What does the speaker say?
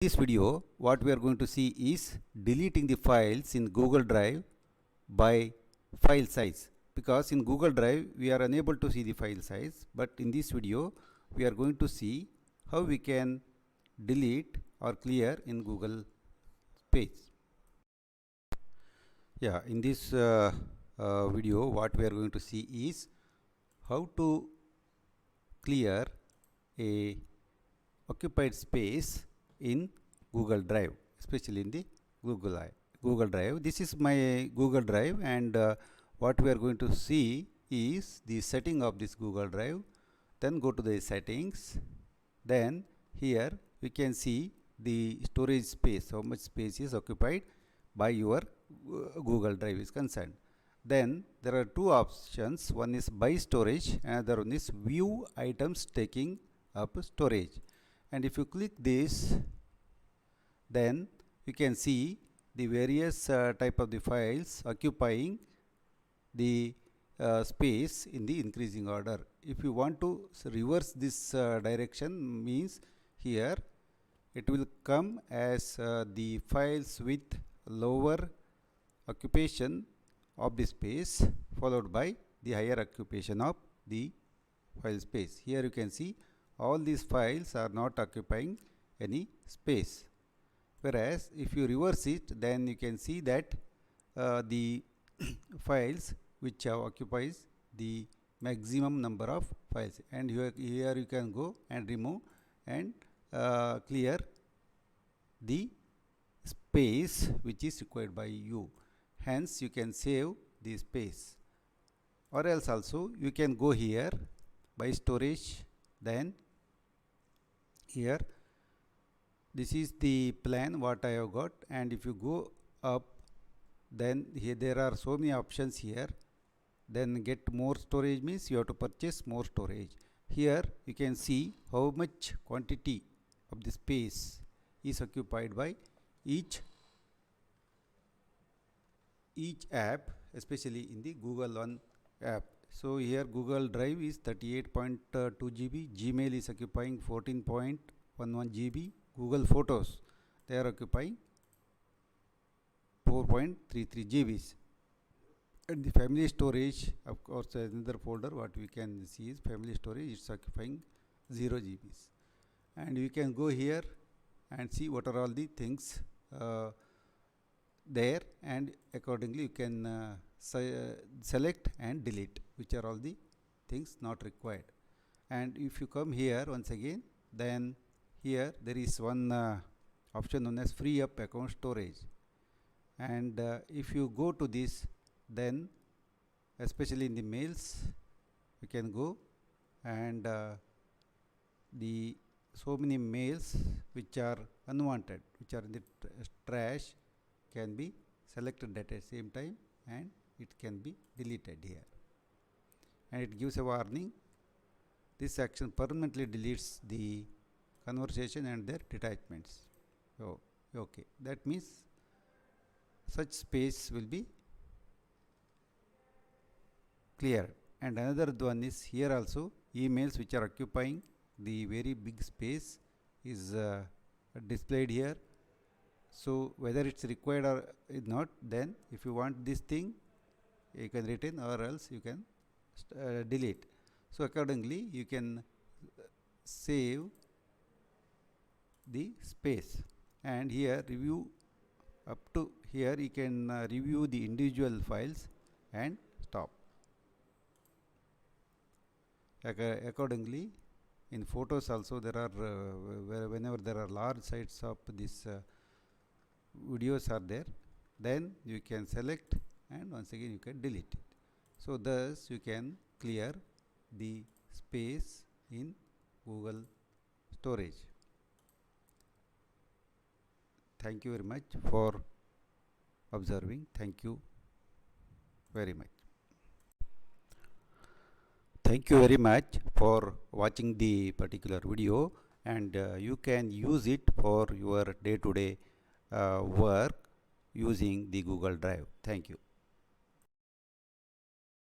This video, what we are going to see is deleting the files in Google Drive by file size, because in Google Drive we are unable to see the file size, but in this video we are going to see how we can delete or clear in Google page. In this video what we are going to see is how to clear a occupied space in Google Drive, especially in the Google Drive. This is my Google Drive, and what we are going to see is the setting of this Google Drive. Then go to the settings. Then here we can see the storage space, how much space is occupied by your Google Drive is concerned. Then there are two options. One is by storage, another one is view items taking up storage. And if you click this, then you can see the various type of the files occupying the space in the increasing order. If you want to reverse this direction, means here it will come as the files with lower occupation of the space followed by the higher occupation of the file space. Here you can see all these files are not occupying any space, whereas if you reverse it, then you can see that the files which occupies the maximum number of files, and here you can go and remove and clear the space which is required by you. Hence you can save the space, or else also you can go here by storage. Then here this is the plan what I have got, and if you go up, then here there are so many options here. Then get more storage means you have to purchase more storage. Here you can see how much quantity of the space is occupied by each app, especially in the Google One app. So here Google Drive is 38.2 GB, Gmail is occupying 14.11 GB, Google Photos they are occupying 4.33 GBs, and the family storage, of course, another folder what we can see is family storage, it's occupying 0 GBs. And you can go here and see what are all the things there, and accordingly you can select and delete which are all the things not required. And if you come here once again, then here there is one option known as free up account storage, and if you go to this, then especially in the mails you can go, and the so many mails which are unwanted, which are in the trash, can be selected at the same time, and it can be deleted here, and it gives a warning. This action permanently deletes the conversation and their detachments. So okay, that means such space will be cleared. And another one is here also, emails which are occupying the very big space is displayed here. So whether it's required or not, then if you want this thing, you can retain, or else you can delete. So accordingly you can save the space, and here review up to here you can review the individual files and stop. Accordingly, in photos also there are whenever there are large sites of this videos are there, then you can select and once again you can delete it. So thus you can clear the space in Google storage. Thank you very much for observing. Thank you very much. Thank you very much for watching the particular video, and you can use it for your day-to-day work using the Google Drive. Thank you.